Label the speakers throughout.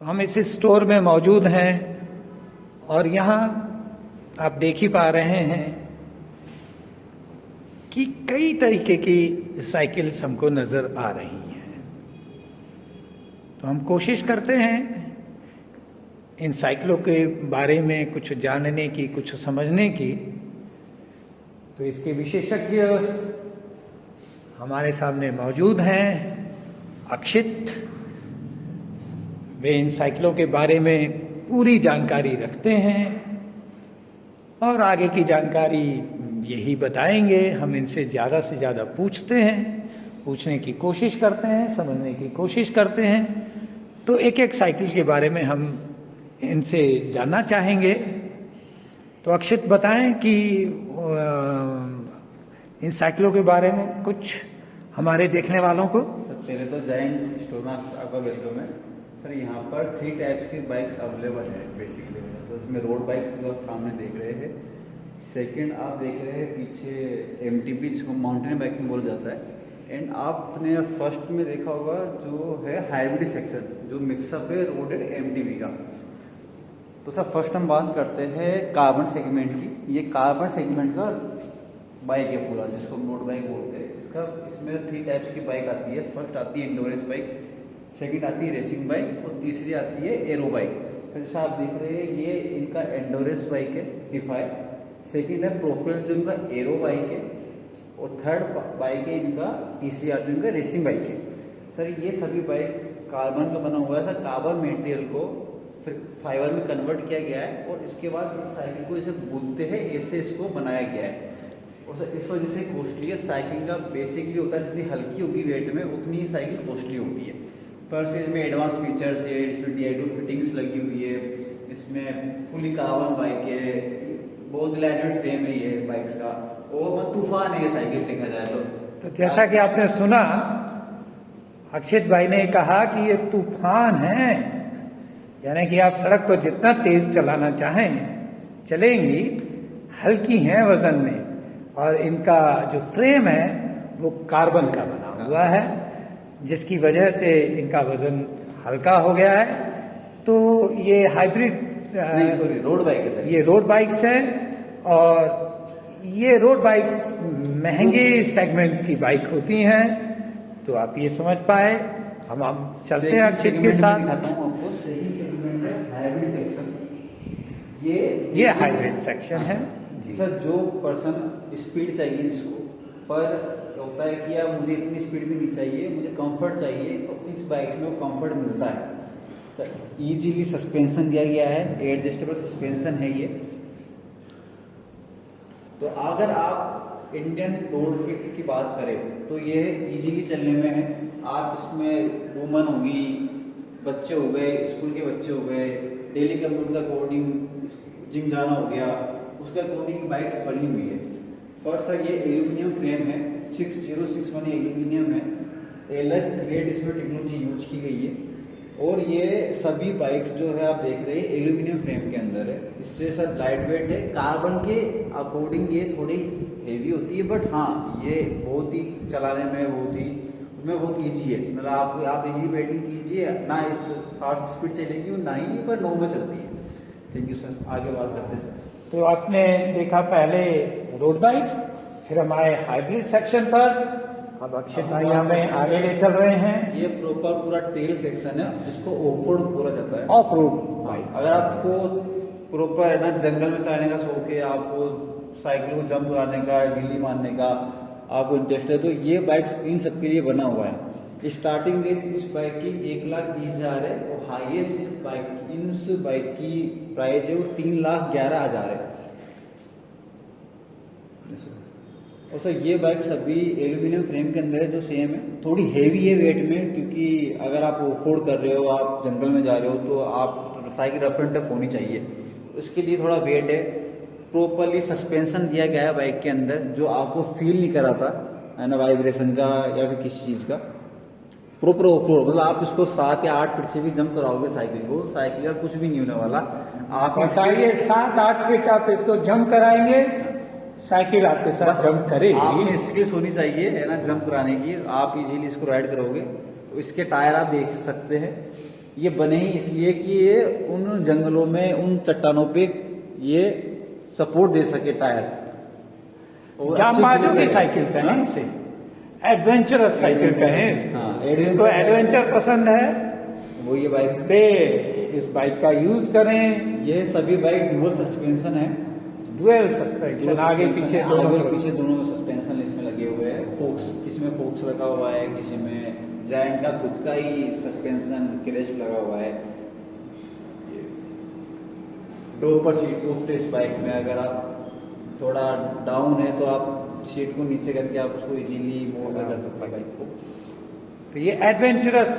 Speaker 1: तो हम इस स्टोर में मौजूद हैं और यहाँ आप देख ही पा रहे हैं कि कई तरीके की साइकिल्स हमको नज़र आ रही हैं। तो हम कोशिश करते हैं इन साइकिलों के बारे में कुछ जानने की, कुछ समझने की। तो इसके विशेषज्ञ हमारे सामने मौजूद हैं। अक्षित, वे इन साइकिलों के बारे में पूरी जानकारी रखते हैं और आगे की जानकारी यही बताएंगे। हम इनसे ज़्यादा से ज़्यादा पूछते हैं, पूछने की कोशिश करते हैं, समझने की कोशिश करते हैं। तो एक एक साइकिल के बारे में हम इनसे जानना चाहेंगे। तो अक्षित बताएं कि इन साइकिलों के बारे में कुछ हमारे देखने वालों को।
Speaker 2: सर पहले तो जायंट स्टोर में आपका वेलकम है। सर यहाँ पर 3 टाइप्स की बाइक्स अवेलेबल है बेसिकली। तो इसमें रोड बाइक्स जो आप सामने देख रहे हैं, सेकंड आप देख रहे हैं पीछे MTB जिसको माउंटेन बाइकिंग बोला जाता है, एंड आपने फर्स्ट में देखा होगा जो है हाइब्रिड सेक्शन जो मिक्सअप है रोड एंड MTB का। तो सर फर्स्ट हम बात करते हैं कार्बन सेगमेंट की। ये कार्बन सेगमेंट का बाइक है पूरा, जिसको हम रोड बाइक बोलते हैं। इसमें 3 टाइप्स की बाइक आती है। फर्स्ट आती है एंडोरेंस बाइक, सेकंड आती है रेसिंग बाइक और तीसरी आती है एरो बाइक। जैसा आप देख रहे हैं ये इनका एंडोरेंस बाइक है डिफाई, सेकंड है प्रोपेलर जो इनका एरो बाइक है, और थर्ड बाइक है इनका TCR जो इनका रेसिंग बाइक है। सर ये सभी बाइक कार्बन का बना हुआ है। सर कार्बन मटेरियल को फिर फाइबर में कन्वर्ट किया गया है और इसके बाद इस साइकिल को इसे बोलते हैं, ऐसे इसको बनाया गया है। और सर इस वजह से कॉस्टली है। साइकिल का बेसिकली होता है जितनी हल्की होगी वेट में उतनी ही साइकिल कॉस्टली होती है। फर्स्ट इसमें एडवांस फीचर्स है, इसमें DI2 फिटिंग्स लगी हुई है, इसमें फुली कार्बन बाइक है, बहुत लाइटवेट फ्रेम है ये बाइक्स का, और मतलब तूफान है ये साइकिल देखा जाए तो
Speaker 1: जैसा कि आपने सुना, अक्षित भाई ने कहा कि ये तूफान है, यानी कि आप सड़क को जितना तेज चलाना चाहें चलेंगी, हल्की हैं वजन में, और इनका जो फ्रेम है वो कार्बन का बना हुआ है, जिसकी वजह से इनका वजन हल्का हो गया है। तो ये हाइब्रिड
Speaker 2: नहीं, सॉरी, रोड बाइक है सर।
Speaker 1: ये रोड बाइक्स है और ये रोड बाइक्स महंगे सेगमेंट्स की बाइक होती हैं। तो आप ये समझ पाए। हम चलते हैं अक्षित के साथ।
Speaker 2: दिखाता हूं आपको। सेकंड सेगमेंट है हाइब्रिड सेक्शन। ये
Speaker 1: हाइब्रिड सेक्शन है जी।
Speaker 2: सर जो पर्सन स्पीड चाहिए जिसको, पर होता है कि यार मुझे इतनी स्पीड भी नहीं चाहिए, मुझे कंफर्ट चाहिए, तो इस बाइक में वो कंफर्ट मिलता है। सर इजीली सस्पेंशन दिया गया है, एडजस्टेबल सस्पेंशन है ये। तो अगर आप इंडियन रोड की बात करें तो ये इजीली चलने में है। आप इसमें वुमन होगी, बच्चे हो गए, स्कूल के बच्चे हो गए, डेली कम्यूट का अकॉर्डिंग जिम जाना हो गया, उसका अकॉर्डिंग बाइक्स बनी हुई है। फर्स्ट सर ये एल्यूमिनियम फ्रेम है, 6061 एल्यूमिनियम है। एलएच ग्रेड इसमें टेक्नोलॉजी यूज की गई है। और ये सभी बाइक्स जो है आप देख रहे हैं एल्यूमिनियम फ्रेम के अंदर है। इससे सर लाइट वेट है। कार्बन के अकॉर्डिंग ये थोड़ी हेवी होती है, बट हाँ ये बहुत ही चलाने में बहुत ईजी है। मतलब आप इजी बेल्डिंग कीजिए ना, इस फास्ट स्पीड चलेगी ना ही पर नो में चलती है। Thank you sir. आगे बात करते हैं सर।
Speaker 1: तो आपने देखा पहले रोड बाइक्स, फिर हम आए हाइब्रिड सेक्शन पर। अब अक्षित भाई हमें आगे ले चल रहे हैं।
Speaker 2: ये प्रॉपर पूरा टेल सेक्शन है जिसको ऑफ रोड बोला जाता है।
Speaker 1: Of road bike.
Speaker 2: अगर आपको प्रॉपर है ना जंगल में चलाने का शौक है, आपको साइकिल को जंप कराने का, गिल्ली मारने का आपको इंटरेस्ट है, तो ये बाइक्स इन सबके लिए बना हुआ है। स्टार्टिंग रेंज इस बाइक की 1,20,000 है और हाईएस्ट बाइक इस बाइक की प्राइस है वो 3,11,000 है। और सर ये बाइक सभी एल्यूमिनियम फ्रेम के अंदर है जो सेम है। थोड़ी हेवी है वेट में, क्योंकि अगर आप ऑफ रोड कर रहे हो, आप जंगल में जा रहे हो, तो आप साइकिल रफ एंड टफ होनी चाहिए। उसके लिए थोड़ा वेट है। प्रॉपरली सस्पेंशन दिया गया है बाइक के अंदर, जो आपको फील नहीं कराता है ना वाइब्रेशन का या फिर किसी चीज़ का। प्रॉपर ऑफ रोड मतलब आप इसको 7 या 8 फीट से भी जंप कराओगे साइकिल को, साइकिल का कुछ भी नहीं होने वाला। आप
Speaker 1: बताइए 7-8 फीट आप इसको जंप कराएंगे, साइकिल आपके साथ जंप करेगी।
Speaker 2: आपने स्किल्स होनी चाहिए है ना जंप कराने की। आप इजीली इसको राइड करोगे। तो इसके टायर आप देख सकते हैं, ये बने ही इसलिए कि ये उन जंगलों में, उन चट्टानों पे ये सपोर्ट दे सके टायर। और
Speaker 1: जांबाजों
Speaker 2: अच्छे
Speaker 1: की
Speaker 2: grip
Speaker 1: साइकिल
Speaker 2: लगे।
Speaker 1: कहें इसे, एडवेंचरस साइकिल कहें।
Speaker 2: हाँ,
Speaker 1: जिनको एडवेंचर पसंद है
Speaker 2: वो ये बाइक,
Speaker 1: वे इस बाइक का यूज करें।
Speaker 2: ये सभी बाइक डुअल सस्पेंशन है।
Speaker 1: डुअल सस्पेंशन, आगे पीछे
Speaker 2: आगे
Speaker 1: दोनों
Speaker 2: और पीछे दोनों सस्पेंशन इसमें लगे हुए हैं। फोक्स, किसी में फोक्स लगा हुआ है, किसी में जायंट का खुद का ही सस्पेंशन क्रेज लगा हुआ है। डोपर सीट मुफ्त इस बाइक में, अगर आप थोड़ा डाउन है तो आप सीट को नीचे करके आप उसको इजीली मूव कर सकते हैं बाइक को।
Speaker 1: तो ये एडवेंचरस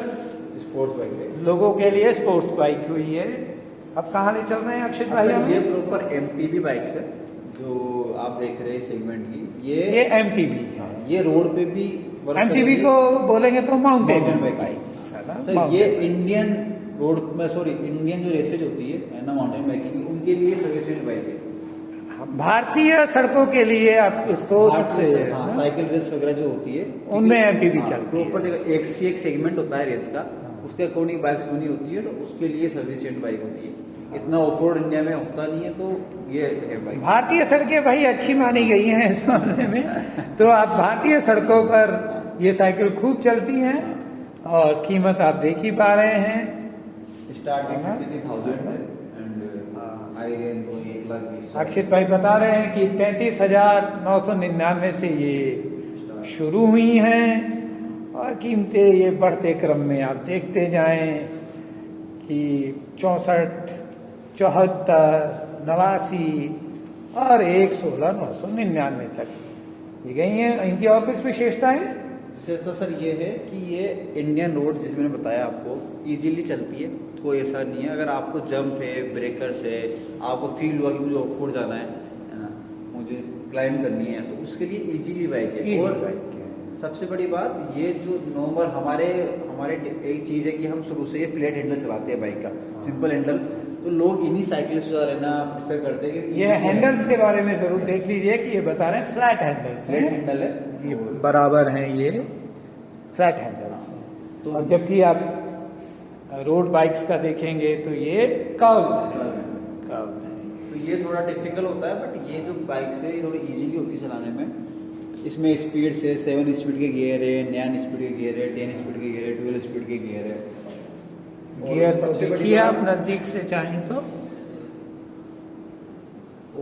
Speaker 2: स्पोर्ट्स बाइक है।
Speaker 1: लोगों के लिए स्पोर्ट्स बाइक हुई है। अब कहाँ ले चल रहे हैं अक्षित भाई?
Speaker 2: अच्छा, ये प्रॉपर एमटीबी बाइक्स है जो आप देख रहे हैं सेगमेंट की।
Speaker 1: ये एमटीबी,
Speaker 2: ये रोड पे भी
Speaker 1: एमटीबी को बोलेंगे तो माउंटेन
Speaker 2: माउंटेन
Speaker 1: बाइक।
Speaker 2: सर, ये इंडियन रोड में, सॉरी इंडियन जो रेसेज होती है ना माउंटेन बाइकिंग, उनके लिए सर्विसेज बाइक है।
Speaker 1: भारतीय सड़कों के लिए आप इसको सबसे
Speaker 2: साइकिल रेस वगैरह जो होती है
Speaker 1: उनमें एमटीबी चलती है।
Speaker 2: प्रॉपर देखो, एक से एक सेगमेंट होता है रेस का, उसके अकॉर्डिंग बाइक्स बनी होती है, तो उसके लिए सर्विसेंट बाइक होती है। इतना ऑफ रोड इंडिया में होता नहीं है, तो ये है बाइक।
Speaker 1: भारतीय सड़कें भाई अच्छी मानी गई हैं इस मामले में। तो आप भारतीय सड़कों पर ये साइकिल खूब चलती हैं और कीमत आप देख ही पा रहे हैं।
Speaker 2: स्टार्टिंग 53,000 है एंड हाई रेंज तो 1,20,000।
Speaker 1: अक्षित भाई बता रहे हैं कि 33,999 से ये शुरू हुई हैं और कीमतें ये बढ़ते क्रम में आप देखते जाएं कि 64, 74, 89 और 116,999 तक ये गई हैं। इनकी और कुछ विशेषताएं?
Speaker 2: विशेषता सर ये है कि ये इंडियन रोड, जिस मैंने बताया आपको, इजीली चलती है, कोई ऐसा नहीं है। अगर आपको जंप है, ब्रेकर्स है, आपको फील हुआ कि मुझे ऑफ रोड जाना है ना, मुझे क्लाइंब करनी है, तो उसके लिए इजीली बाइक है। और सबसे बड़ी बात, ये जो नॉर्मल हमारे एक चीज़ है कि हम शुरू से ये फ्लैट हैंडल चलाते हैं बाइक का, सिंपल हैंडल, तो लोग इन्हीं साइकिल से ज़्यादा लेना प्रेफर करते हैं।
Speaker 1: ये हैंडल्स के बारे में जरूर देख लीजिए कि ये बता रहे हैं फ्लैट हैंडल्स,
Speaker 2: फ्लैट हैंडल है,
Speaker 1: ये बराबर हैं, ये फ्लैट हैंडल्स हैं।
Speaker 2: तो
Speaker 1: और जबकि आप रोड बाइक्स का देखेंगे तो ये कर्व है।
Speaker 2: तो ये थोड़ा डिफिकल्ट होता है, बट ये जो बाइक्स है ये थोड़ी इजीली होती है चलाने में। इसमें स्पीड से 7 स्पीड के गियर है, 9 स्पीड के गियर है, 10 स्पीड के गियर है, 12 स्पीड के गियर है।
Speaker 1: गियर तो देखिए आप नजदीक से चाहें तो।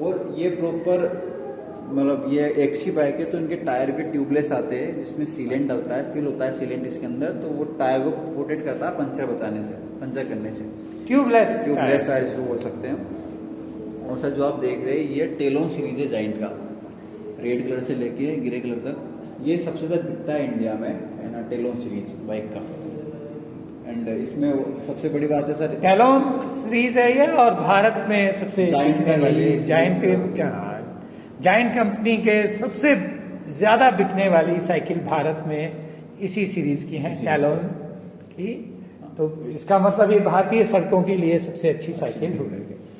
Speaker 2: और ये प्रॉपर, मतलब ये एक्सी बाइक है, तो इनके टायर भी ट्यूबलेस आते हैं, जिसमें सीलेंट डलता है, फिल होता है सीलेंट इसके अंदर, तो वो टायर को प्रोटेक्ट करता है पंचर करने से।
Speaker 1: ट्यूबलेस
Speaker 2: टायर इसको बोल सकते हैं। और सर जो आप देख रहे हैं, ये टेलोन सीरीज है जाइंट का, रेड कलर से लेके ग्रे कलर तक ये सबसे ज़्यादा बिकता है इंडिया में, है ना, टेलोन सीरीज बाइक का। एंड इसमें सबसे बड़ी बात है सर,
Speaker 1: टेलोन सीरीज है ये, और भारत में सबसे जाइंट कंपनी के सबसे ज्यादा बिकने वाली साइकिल भारत में इसी सीरीज की है, टेलोन की। तो इसका मतलब ये भारतीय सड़कों के लिए सबसे अच्छी साइकिल होगी।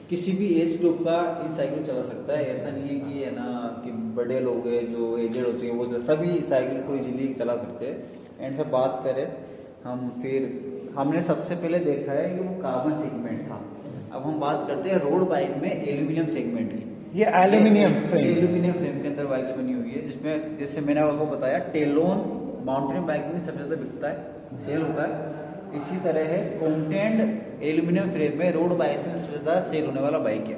Speaker 2: किसी भी एज ग्रुप का इन साइकिल चला सकता है, ऐसा नहीं है कि है ना कि बड़े लोग हैं जो एजेड होते हैं वो सभी साइकिल को इजीली चला सकते हैं। एंड सब बात करें हम, फिर हमने सबसे पहले देखा है कि वो कार्बन सेगमेंट था। अब हम बात करते हैं रोड बाइक में एल्यूमिनियम सेगमेंट की।
Speaker 1: ये एल्यूमिनियम
Speaker 2: फ्रेम के अंदर बाइक्स बनी हुई है, जिसमें जैसे मैंने आपको बताया टेलोन माउंटेन बाइक में सबसे ज़्यादा बिकता है, सेल होता है। इसी तरह है कॉन्टेंट एल्यूमिनियम फ्रेम में रोड बाइक में सबसे ज़्यादा सेल होने वाला बाइक है।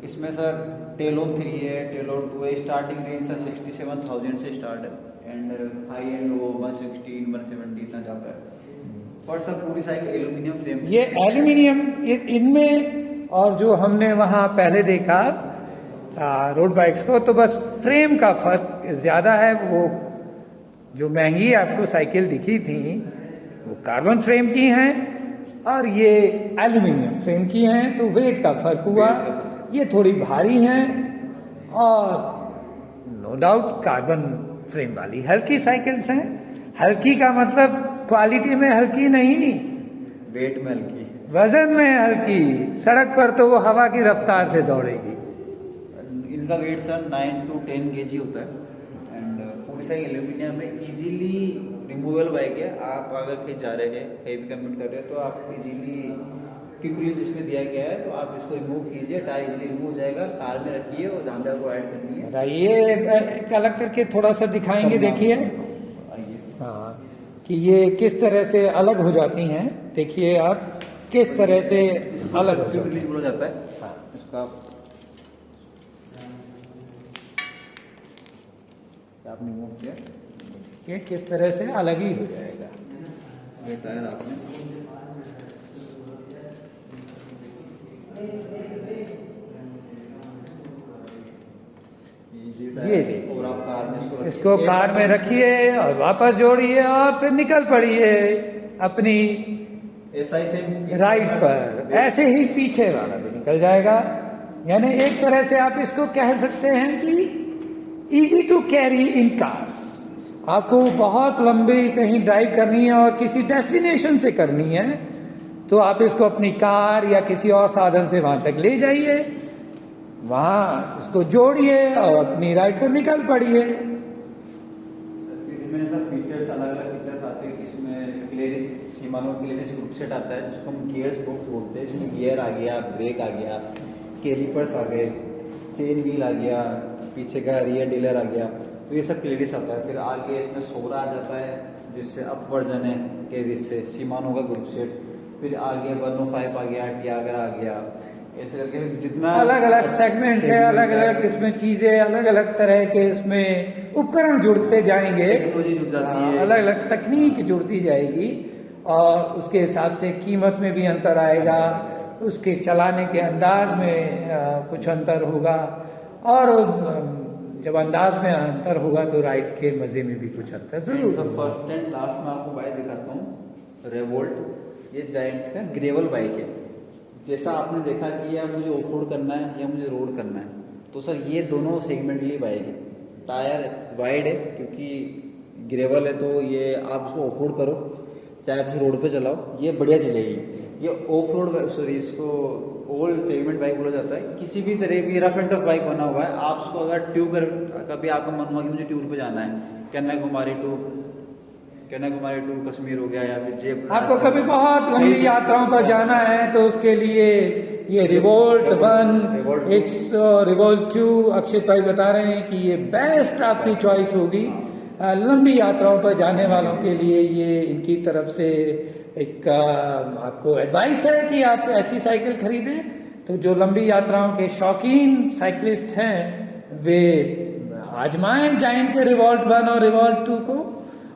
Speaker 2: इसमें सर टेलोन 3 है, टेलोन 2 है। स्टार्टिंग रेंज सर 67,000 से स्टार्ट है एंड हाई एंड वो 160, 170 इतना जाता है। और सर पूरी साइकिल एल्यूमिनियम फ्रेम,
Speaker 1: ये एल्यूमिनियम इनमें। और जो हमने वहाँ पहले देखा रोड बाइक्स को, तो बस फ्रेम का फर्क ज्यादा है। वो जो महंगी आपको साइकिल दिखी थी वो कार्बन फ्रेम की हैं और ये एल्यूमिनियम फ्रेम की हैं, तो वेट का फर्क हुआ। ये थोड़ी भारी हैं और नो डाउट कार्बन फ्रेम वाली हल्की साइकिल्स हैं। हल्की का मतलब क्वालिटी में हल्की नहीं,
Speaker 2: वेट में हल्की,
Speaker 1: वजन में हल्की। सड़क पर तो वो हवा की रफ्तार से दौड़ेगी।
Speaker 2: इनका वेट सर 9 to 10 kg होता है एंड पूरी साइकिल एल्यूमिनियम में इजीली रिमूवेबल बाइक है। आप अगर कहीं जा रहे हैं, कहीं भी कमेंट कर रहे हैं, तो आप इजीली क्विक रिलीज इसमें दिया गया है, तो आप इसको रिमूव कीजिए, टायर इजीली रिमूव हो जाएगा, कार में रखिए और जहाँ जहाँ को ऐड करनी है।
Speaker 1: बताइए, एक अलग करके थोड़ा सा दिखाएंगे, देखिए।
Speaker 2: आइए।
Speaker 1: हाँ, कि ये किस तरह से अलग हो जाती हैं। देखिए आप किस तरह से अलग हो
Speaker 2: क्विक
Speaker 1: जाती
Speaker 2: रिलीज
Speaker 1: हैं।
Speaker 2: बोला जाता है।
Speaker 1: हाँ,
Speaker 2: इसका आपने रिमूव किया,
Speaker 1: ये किस तरह से अलग ही हो जाएगा।
Speaker 2: ये टायर आपने
Speaker 1: ये देखिए,
Speaker 2: और आप कार में
Speaker 1: इसको कार में रखिए और वापस जोड़िए और फिर निकल पड़िए अपनी
Speaker 2: ऐसा ही सेम
Speaker 1: राइट पर। ऐसे ही पीछे वाला भी निकल जाएगा। यानी एक तरह से आप इसको कह सकते हैं कि easy to carry in cars. आपको बहुत लंबी कहीं ड्राइव करनी है और किसी डेस्टिनेशन से करनी है, तो आप इसको अपनी कार या किसी और साधन से वहां तक ले जाइए, वहां इसको जोड़िए और अपनी राइड पर निकल पड़िए।
Speaker 2: इसमें सब फीचर्स, अलग अलग फीचर्स आते हैं। इसमें लेडीज सीमानो की लेडीज ग्रुप सेट आता है, जिसको हम गियर्स बॉक्स बोलते हैं। इसमें गियर आ गया, ब्रेक आ गया, कैलिपर्स आ गए, चेन व्हील आ गया, पीछे का रियर डीलर आ गया, तो ये सब लेडीज आता है। फिर आगे इसमें सोरा आ जाता है, जिससे अप वर्जन है केरिस से, सीमानो का ग्रुप सेट। फिर आगे 105 आ गया, टियागरा आ गया, ऐसे करके जितना
Speaker 1: अलग अलग सेगमेंट से अलग अलग इसमें चीजें, अलग अलग तरह के इसमें उपकरण जुड़ते जाएंगे,
Speaker 2: टेक्नोलॉजी जुड़ जाती है,
Speaker 1: अलग अलग तकनीक जुड़ती जाएगी और उसके हिसाब से कीमत में भी अंतर आएगा, उसके चलाने के अंदाज में कुछ अंतर होगा, और जब अंदाज में अंतर होगा तो राइड के मजे में भी कुछ अंतर जरूर होगा।
Speaker 2: फर्स्ट एंड लास्ट में आपको बाइक दिखाता हूँ, रेवोल्ट। ये जायंट का ग्रेवल बाइक है। जैसा आपने देखा कि या मुझे ऑफ रोड करना है या मुझे रोड करना है, तो सर ये दोनों सेगमेंट के लिए बाइक है। टायर वाइड है क्योंकि ग्रेवल है, तो ये आप इसको ऑफ रोड करो, चाहे आप रोड पे चलाओ, ये बढ़िया चलेगी। ये ऑफ रोड, सॉरी, इसको ऑल सेगमेंट बाइक बोला जाता है। किसी भी तरह की रफ एंड टफ बाइक बना हुआ है, आप उसको अगर ट्यूब कर, कभी आपका मन हुआ कि मुझे टूर पे जाना है, कन्याकुमारी टू कश्मीर हो गया, या फिर जयपुर,
Speaker 1: आपको कभी बहुत लंबी यात्राओं पर जाना है, तो उसके लिए ये रिवोल्ट 1, रिवोल्ट 2 अक्षित भाई बता रहे हैं कि ये बेस्ट आपकी चॉइस होगी। लंबी यात्राओं पर जाने वालों के लिए ये इनकी तरफ से एक आपको एडवाइस है कि आप ऐसी साइकिल खरीदें। तो जो लंबी यात्राओं के शौकीन साइकिलिस्ट हैं, वे आजमाएं जायंट के रिवोल्ट 1 और रिवोल्ट 2 को,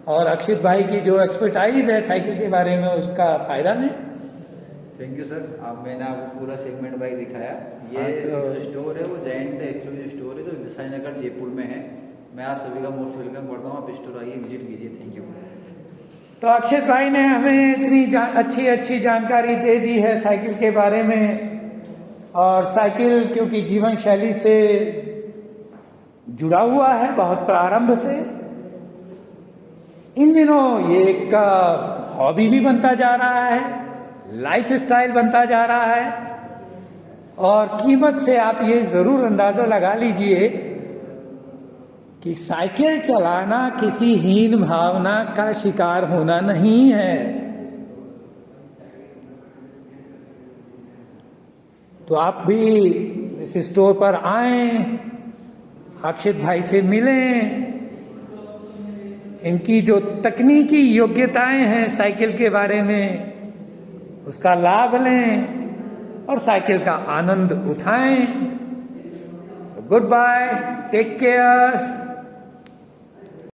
Speaker 1: और अक्षित भाई की जो एक्सपर्टाइज है साइकिल के बारे में, उसका फायदा लें।
Speaker 2: Thank you sir. मैंने आपको पूरा सेगमेंट बाइक दिखाया। ये जो स्टोर है वो जायंट एक्सक्लूसिव स्टोर है, जो विशाल नगर जयपुर में है। मैं आप सभी का मोस्ट वेलकम करता हूँ, आप स्टोर आइए, विजिट कीजिए। Thank you.
Speaker 1: तो अक्षित भाई ने हमें इतनी अच्छी जानकारी दे दी है साइकिल के बारे में, और साइकिल क्योंकि जीवन शैली से जुड़ा हुआ है बहुत प्रारंभ से, इन दिनों ये एक हॉबी भी बनता जा रहा है, लाइफ स्टाइल बनता जा रहा है, और कीमत से आप ये जरूर अंदाजा लगा लीजिए कि साइकिल चलाना किसी हीन भावना का शिकार होना नहीं है। तो आप भी इस स्टोर पर आएं, अक्षित भाई से मिलें, इनकी जो तकनीकी योग्यताएं हैं साइकिल के बारे में, उसका लाभ लें और साइकिल का आनंद उठाएं। Good bye, take care.